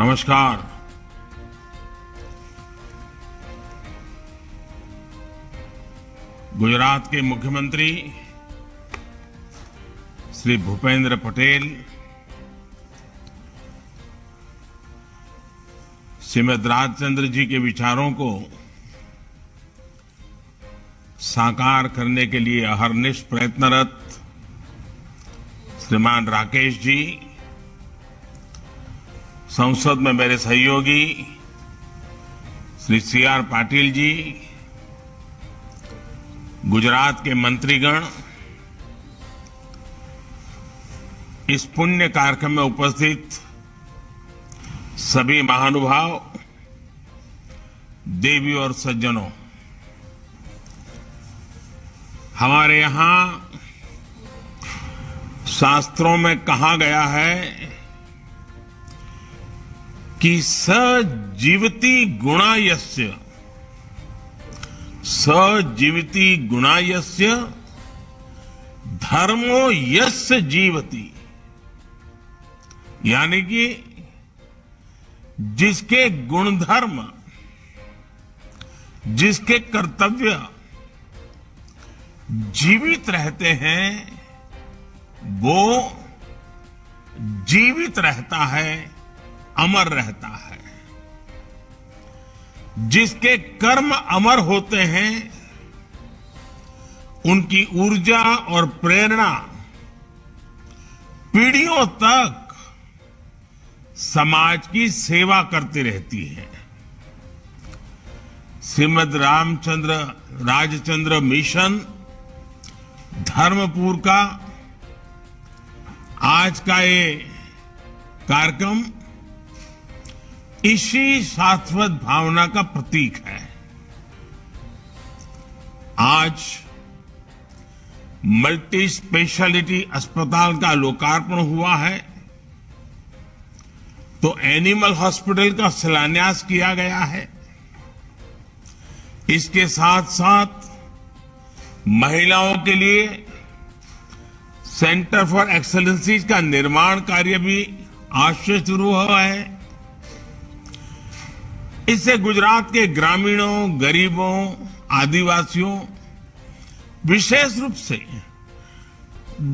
नमस्कार। गुजरात के मुख्यमंत्री श्री भूपेंद्र पटेल श्रीमद राजचंद्र जी के विचारों को साकार करने के लिए अहर्निश प्रयत्नरत श्रीमान राकेश जी, संसद में मेरे सहयोगी श्री सीआर पाटिल जी, गुजरात के मंत्रीगण, इस पुण्य कार्यक्रम में उपस्थित सभी महानुभाव, देवी और सज्जनों, हमारे यहां शास्त्रों में कहा गया है कि स जीवति गुणा यस्य, स जीवति गुणा यस्य धर्मो यस्य जीवति, यानी कि जिसके गुणधर्म, जिसके कर्तव्य जीवित रहते हैं वो जीवित रहता है, अमर रहता है। जिसके कर्म अमर होते हैं उनकी ऊर्जा और प्रेरणा पीढ़ियों तक समाज की सेवा करती रहती है। श्रीमद राजचंद्र मिशन धर्मपुर का आज का ये कार्यक्रम इसी शाश्वत भावना का प्रतीक है। आज मल्टी स्पेशलिटी अस्पताल का लोकार्पण हुआ है तो एनिमल हॉस्पिटल का शिलान्यास किया गया है। इसके साथ साथ महिलाओं के लिए सेंटर फॉर एक्सेलेंसीज का निर्माण कार्य भी आज से शुरू हुआ है। इससे गुजरात के ग्रामीणों, गरीबों, आदिवासियों, विशेष रूप से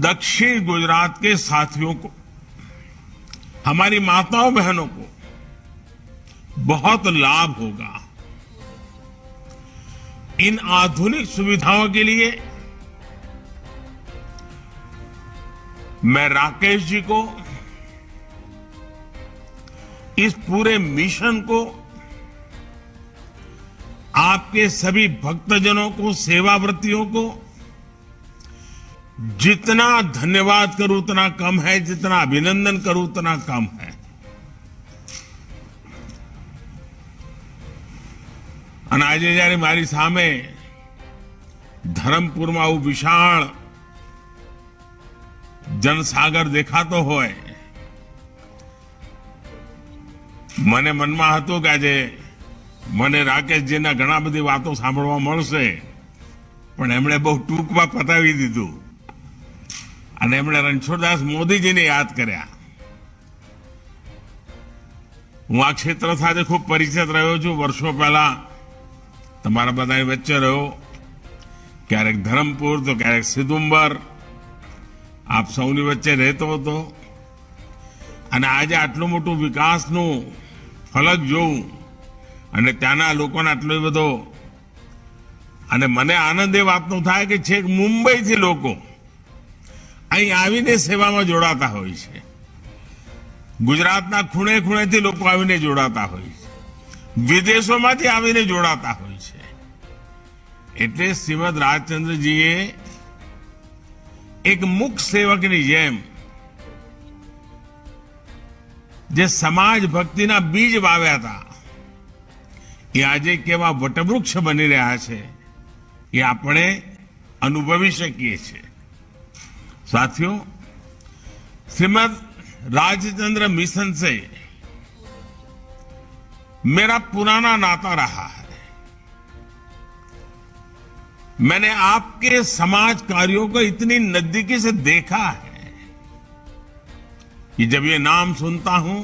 दक्षिण गुजरात के साथियों को, हमारी माताओं बहनों को बहुत लाभ होगा। इन आधुनिक सुविधाओं के लिए मैं राकेश जी को, इस पूरे मिशन को, आपके सभी भक्तजनों को, सेवाव्रतियों को जितना धन्यवाद करूं उतना कम है, जितना अभिनंदन करूं उतना कम है। અને આજે જયારે મારી સામે ધરમપુરમાં આવું વિશાળ જનસાગર દેખાતો હોય, મને મનમાં હતું કે આજે મને રાકેશજીના ઘણા બધી વાતો સાંભળવા મળશે, પણ એમણે બહુ ટૂંકમાં પતાવી દીધું અને એમણે રણછોડદાસ મોદીજીને યાદ કર્યા। હું આ ક્ષેત્ર સાથે ખૂબ પરિચિત રહ્યો છું। વર્ષો પહેલા તમારા બધાની વચ્ચે રહ્યો, ક્યારેક ધરમપુર તો ક્યારેક સિદુંબર, આપ સૌની વચ્ચે રહેતો હતો અને આજે આટલું મોટું વિકાસનું ફલક જોઉં અને ત્યાંના લોકોને આટલો બધો, અને મને આનંદ એ વાતનો થાય કે છેક મુંબઈથી લોકો અહીં આવીને સેવામાં જોડાતા હોય છે, ગુજરાતના ખૂણે ખૂણેથી લોકો આવીને જોડાતા હોય છે, વિદેશોમાંથી આવીને જોડાતા હોય છે। એટલે શ્રીમદ રાજચંદ્રજીએ એક મૂક સેવકની જેમ જે સમાજ ભક્તિના બીજ વાવ્યા હતા એ આજે કેવા વટવૃક્ષ બની રહ્યા છે એ આપણે અનુભવી શકીએ છીએ। साथियों, श्रीमद राजचंद्र मिशन से मेरा पुराना नाता रहा है। मैंने आपके समाज कार्यों को इतनी नजदीकी से देखा है कि जब ये नाम सुनता हूं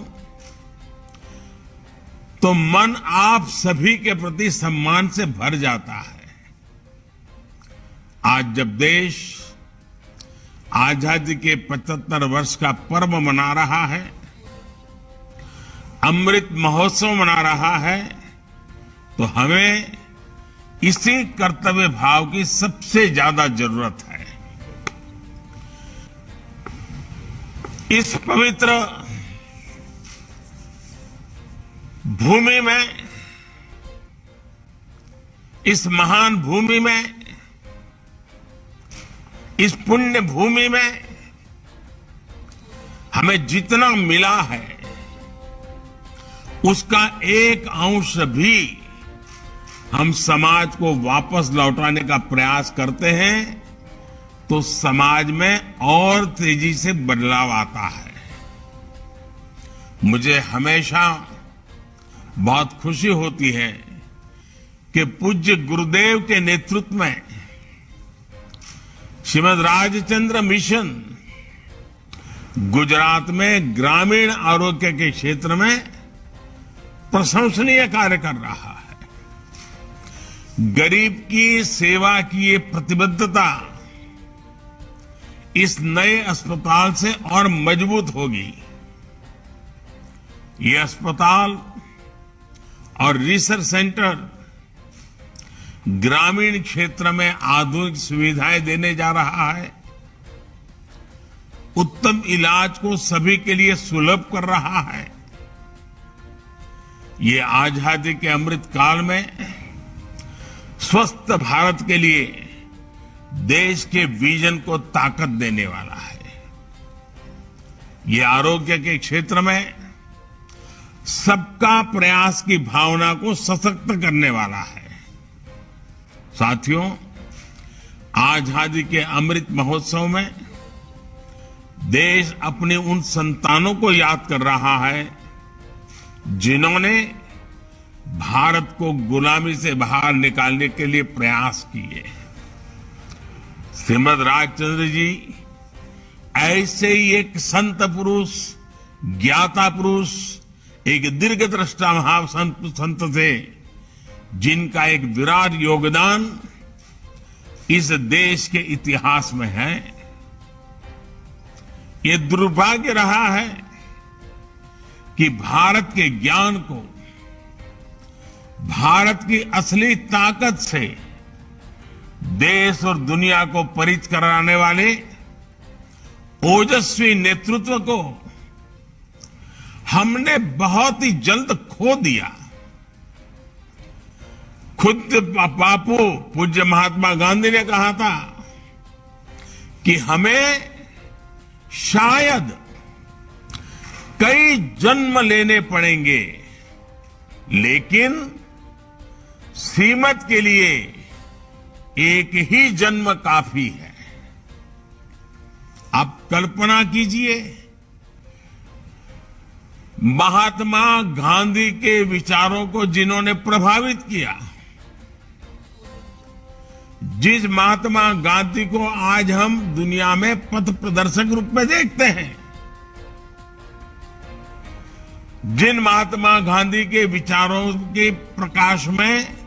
तो मन आप सभी के प्रति सम्मान से भर जाता है। आज जब देश आजादी के 75 वर्ष का पर्व मना रहा है, अमृत महोत्सव मना रहा है, तो हमें इसी कर्तव्य भाव की सबसे ज्यादा जरूरत है। इस पवित्र भूमि में, इस महान भूमि में, इस पुण्य भूमि में हमें जितना मिला है उसका एक अंश भी हम समाज को वापस लौटाने का प्रयास करते हैं तो समाज में और तेजी से बदलाव आता है। मुझे हमेशा बहुत खुशी होती है कि पूज्य गुरुदेव के नेतृत्व में श्रीमद राजचंद्र मिशन गुजरात में ग्रामीण आरोग्य के क्षेत्र में प्रशंसनीय कार्य कर रहा है। गरीब की सेवा की ये प्रतिबद्धता इस नए अस्पताल से और मजबूत होगी। ये अस्पताल और रिसर्च सेंटर ग्रामीण क्षेत्र में आधुनिक सुविधाएं देने जा रहा है, उत्तम इलाज को सभी के लिए सुलभ कर रहा है। ये आजादी के अमृत काल में स्वस्थ भारत के लिए देश के विजन को ताकत देने वाला है। ये आरोग्य के क्षेत्र में सबका प्रयास की भावना को सशक्त करने वाला है। साथियों, आजादी के अमृत महोत्सव में देश अपने उन संतानों को याद कर रहा है जिन्होंने भारत को गुलामी से बाहर निकालने के लिए प्रयास किए। श्रीमद राजचंद्र जी ऐसे ही एक संत पुरुष, ज्ञाता पुरुष, एक दीर्घदृष्टा महासंत थे जिनका एक विराट योगदान इस देश के इतिहास में है। ये दुर्भाग्य रहा है कि भारत के ज्ञान को, भारत की असली ताकत से देश और दुनिया को परिचित कराने वाले ओजस्वी नेतृत्व को हमने बहुत ही जल्द खो दिया। खुद बापू पूज्य महात्मा गांधी ने कहा था कि हमें शायद कई जन्म लेने पड़ेंगे, लेकिन सीमत के लिए एक ही जन्म काफी है। आप कल्पना कीजिए, महात्मा गांधी के विचारों को जिन्होंने प्रभावित किया, जिस महात्मा गांधी को आज हम दुनिया में पथ प्रदर्शक रूप में देखते हैं, जिन महात्मा गांधी के विचारों के प्रकाश में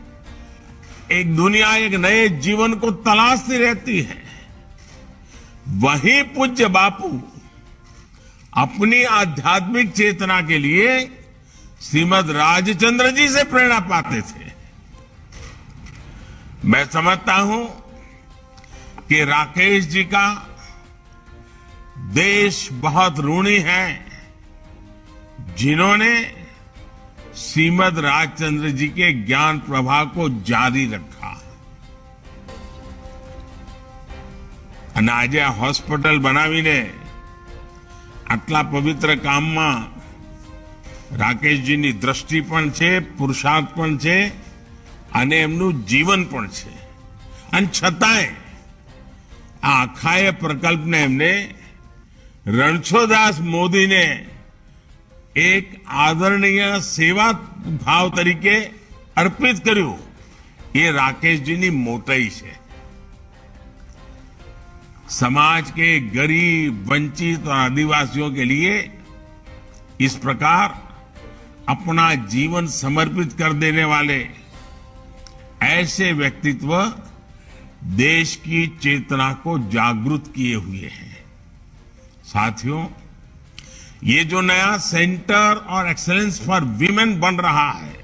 एक दुनिया एक नए जीवन को तलाशती रहती है, वही पूज्य बापू अपनी आध्यात्मिक चेतना के लिए श्रीमद राजचंद्र जी से प्रेरणा पाते थे। मैं समझता हूं कि राकेश जी का देश बहुत ऋणी है, जिन्होंने श्रीमद राजचंद्र जी के ज्ञान प्रवाह को जारी रखा। અને આજે આ હોસ્પિટલ બનાવીને આટલા પવિત્ર કામમાં રાકેશજીની દ્રષ્ટિ પણ છે, પુરુષાર્થ પણ છે અને એમનું જીવન પણ છે। અને છતાંય આ આખાએ પ્રકલ્પને એમને રણછોડદાસ મોદીને એક આદરણીય સેવા ભાવ તરીકે અર્પિત કર્યું। એ રાકેશજીની મોટાઈ છે। समाज के गरीब, वंचित और आदिवासियों के लिए इस प्रकार अपना जीवन समर्पित कर देने वाले ऐसे व्यक्तित्व देश की चेतना को जागृत किए हुए हैं। साथियों, ये जो नया सेंटर और एक्सेलेंस फॉर वीमेन बन रहा है,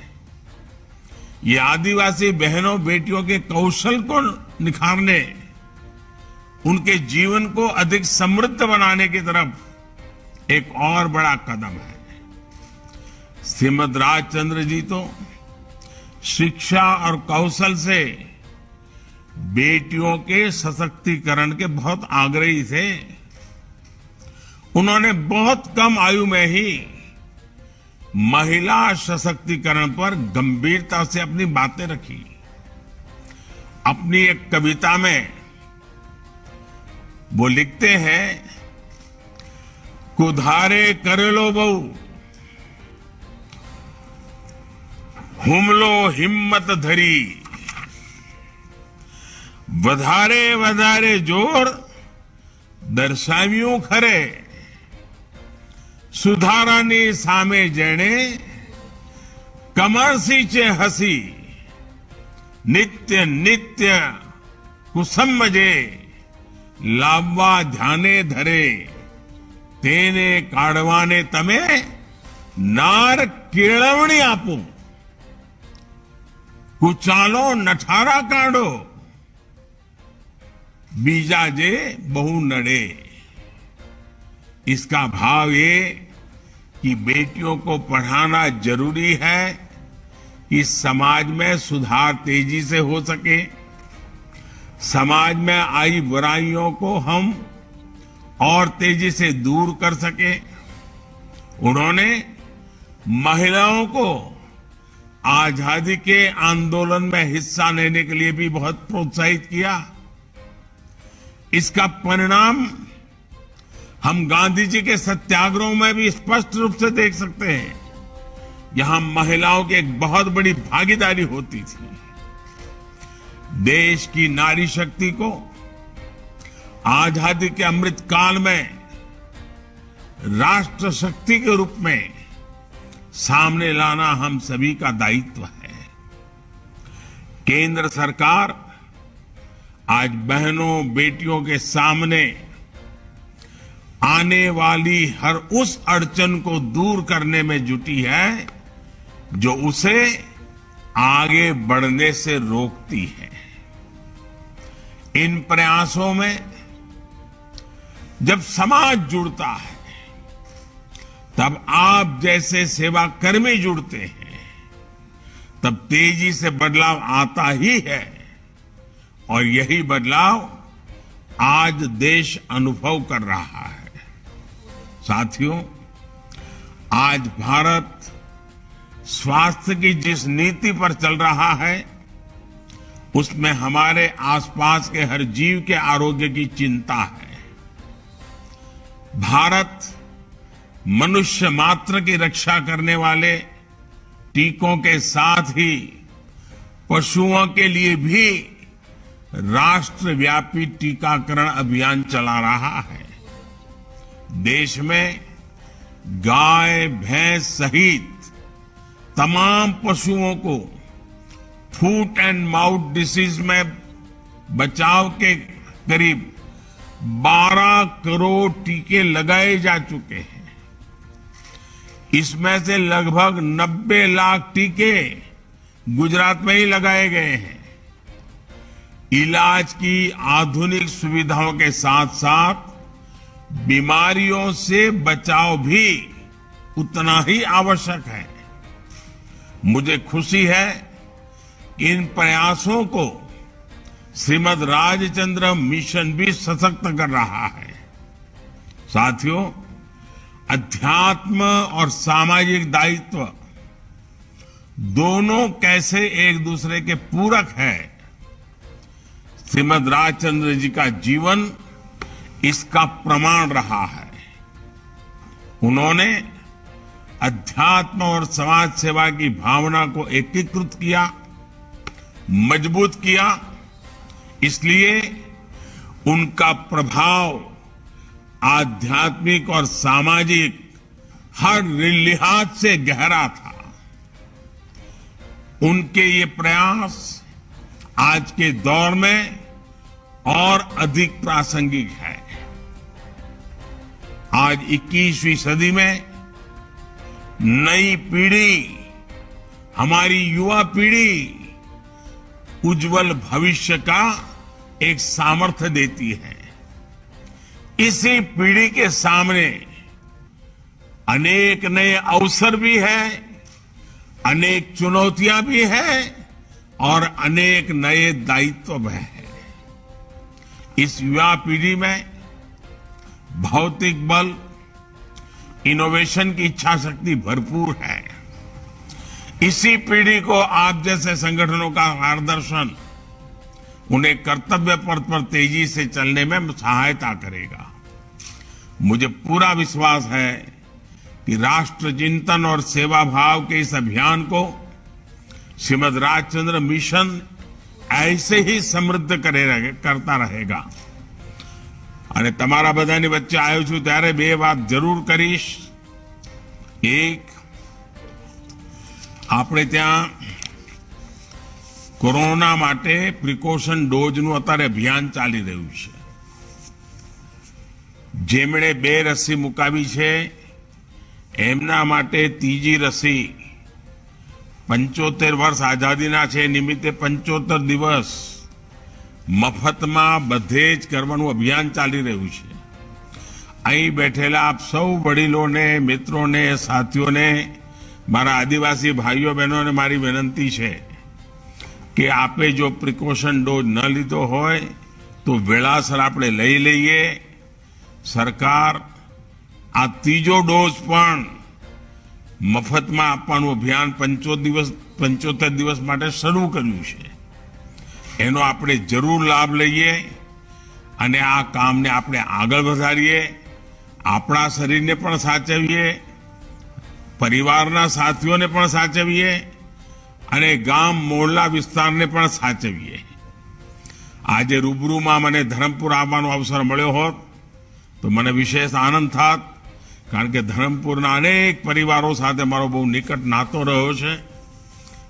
ये आदिवासी बहनों बेटियों के कौशल को निखारने, उनके जीवन को अधिक समृद्ध बनाने की तरफ एक और बड़ा कदम है। श्रीमद राजचंद्र जी तो शिक्षा और कौशल से बेटियों के सशक्तिकरण के बहुत आग्रही थे। उन्होंने बहुत कम आयु में ही महिला सशक्तिकरण पर गंभीरता से अपनी बातें रखी। अपनी एक कविता में वो लिखते हैं, कुधारे करेलो बहु हुमलो हिम्मत धरी, વધારે વધારે જોર દર્શાવ્યું ખરે, સુધારાની સામે જેણે કમર સીંચે હસી, નિત્ય નિત્ય કુસમજે લાવવા ધ્યાને ધરે, તેને કાઢવાને તમે નાર કેળવણી આપો, કુચાલો નઠારા કાઢો, बीजा जे बहु नड़े। इसका भाव ये कि बेटियों को पढ़ाना जरूरी है कि समाज में सुधार तेजी से हो सके, समाज में आई बुराइयों को हम और तेजी से दूर कर सके। उन्होंने महिलाओं को आजादी के आंदोलन में हिस्सा लेने के लिए भी बहुत प्रोत्साहित किया। इसका परिणाम हम गांधी जी के सत्याग्रहों में भी स्पष्ट रूप से देख सकते हैं। यहां महिलाओं की एक बहुत बड़ी भागीदारी होती थी। देश की नारी शक्ति को आजादी के अमृत काल में राष्ट्र शक्ति के रूप में सामने लाना हम सभी का दायित्व है। केंद्र सरकार आज बहनों बेटियों के सामने आने वाली हर उस अड़चन को दूर करने में जुटी है जो उसे आगे बढ़ने से रोकती है। इन प्रयासों में जब समाज जुड़ता है, तब आप जैसे सेवाकर्मी जुड़ते हैं, तब तेजी से बदलाव आता ही है। और यही बदलाव आज देश अनुभव कर रहा है। साथियों, आज भारत स्वास्थ्य की जिस नीति पर चल रहा है, उसमें हमारे आसपास के हर जीव के आरोग्य की चिंता है। भारत मनुष्य मात्र की रक्षा करने वाले टीकों के साथ ही पशुओं के लिए भी राष्ट्रव्यापी टीकाकरण अभियान चला रहा है। देश में गाय भैंस सहित तमाम पशुओं को फूट एंड माउथ डिसीज में बचाव के करीब 12 करोड़ टीके लगाए जा चुके हैं। इसमें से लगभग 90 लाख टीके गुजरात में ही लगाए गए हैं। इलाज की आधुनिक सुविधाओं के साथ साथ बीमारियों से बचाव भी उतना ही आवश्यक है। मुझे खुशी है कि इन प्रयासों को श्रीमद राजचंद्र मिशन भी सशक्त कर रहा है। साथियों, अध्यात्म और सामाजिक दायित्व दोनों कैसे एक दूसरे के पूरक है, श्रीमद राजचंद्र जी का जीवन इसका प्रमाण रहा है। उन्होंने अध्यात्म और समाज सेवा की भावना को एकीकृत किया, मजबूत किया। इसलिए उनका प्रभाव आध्यात्मिक और सामाजिक हर लिहाज से गहरा था। उनके ये प्रयास आज के दौर में और अधिक प्रासंगिक है। आज 21वीं सदी में नई पीढ़ी, हमारी युवा पीढ़ी उज्जवल भविष्य का एक सामर्थ्य देती है। इसी पीढ़ी के सामने अनेक नए अवसर भी हैं, अनेक चुनौतियां भी हैं और अनेक नए दायित्व भी हैं। इस युवा पीढ़ी में भौतिक बल, इनोवेशन की इच्छा शक्ति भरपूर है। इसी पीढ़ी को आप जैसे संगठनों का मार्गदर्शन उन्हें कर्तव्य पथ पर तेजी से चलने में सहायता करेगा। मुझे पूरा विश्वास है कि राष्ट्र चिंतन और सेवा भाव के इस अभियान को श्रीमद राजचंद्र मिशन ऐसे ही समृद्ध करता रहेगा। અને તમારા બધાની વચ્ચે આવ્યો છું ત્યારે બે વાત જરૂર કરીશ। એક, આપણે ત્યાં કોરોના માટે પ્રિકોશન ડોઝનું અત્યારે અભિયાન ચાલી રહ્યું છે। જેમણે 2 રસી મુકાવી છે એમના માટે ત્રીજી રસી 75 વર્ષ આઝાદીના છે નિમિત્તે 75 દિવસ મફતમાં બધે જ કરવાનું અભિયાન ચાલી રહ્યું છે। અહીં બેઠેલા આપ સૌ વડીલોને, મિત્રોને, સાથીઓને, મારા આદિવાસી ભાઈઓ બહેનોને મારી વિનંતી છે કે આપે જો પ્રિકોશન ડોઝ ન લીધો હોય તો વેળાસર આપણે લઈ લઈએ। સરકાર આ ત્રીજો ડોઝ પણ મફતમાં આપવાનું અભિયાન 75 દિવસ માટે શરૂ કર્યું છે। એનો આપણે જરૂર લાભ લઈએ અને આ કામને આપણે આગળ વધારીએ। આપણા શરીરને પણ સાચવીએ, પરિવારના સાથીઓને પણ સાચવીએ અને ગામ મોહલ્લા વિસ્તારને પણ સાચવીએ। આજે રૂબરૂમાં મને ધરમપુર આવવાનો અવસર મળ્યો હોત તો મને વિશેષ આનંદ થાત, કારણ કે ધરમપુરના અનેક પરિવારો સાથે મારો બહુ નિકટ નાતો રહ્યો છે,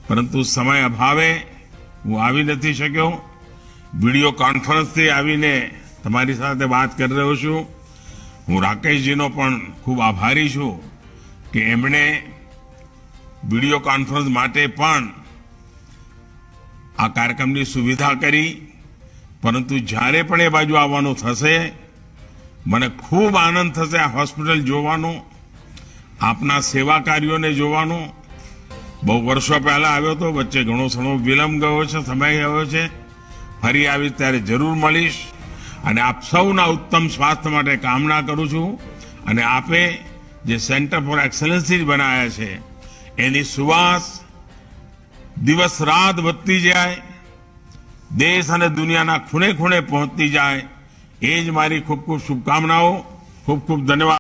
પરંતુ સમય અભાવે હું આવી નથી શક્યો। વિડીયો કોન્ફરન્સથી આવીને તમારી સાથે વાત કરી રહ્યો છું। હું રાકેશજીનો પણ ખૂબ આભારી છું કે એમણે વિડીયો કોન્ફરન્સ માટે પણ આ કાર્યક્રમની સુવિધા કરી। પરંતુ જ્યારે પણ એ બાજુ આવવાનું થશે મને ખૂબ આનંદ થશે આ હોસ્પિટલ જોવાનો, આપના સેવા કાર્યોને જોવાનો। બહુ વર્ષો પહેલા આવ્યો તો, વચ્ચે ઘણો ઘણો વિલંબ ગયો છે, સમય ગયો છે। ફરી આવીશ ત્યારે જરૂર મળીશ અને આપ સૌના ઉત્તમ સ્વાસ્થ્ય માટે કામના કરું છું। અને આપે જે સેન્ટર ફોર એક્સલન્સી બનાવ્યા છે એની સુવાસ દિવસ રાત વધતી જાય, દેશ અને દુનિયાના ખૂણે ખૂણે પહોંચતી જાય। એ જ મારી ખૂબ ખૂબ શુભકામનાઓ। ખૂબ ખૂબ ધન્યવાદ।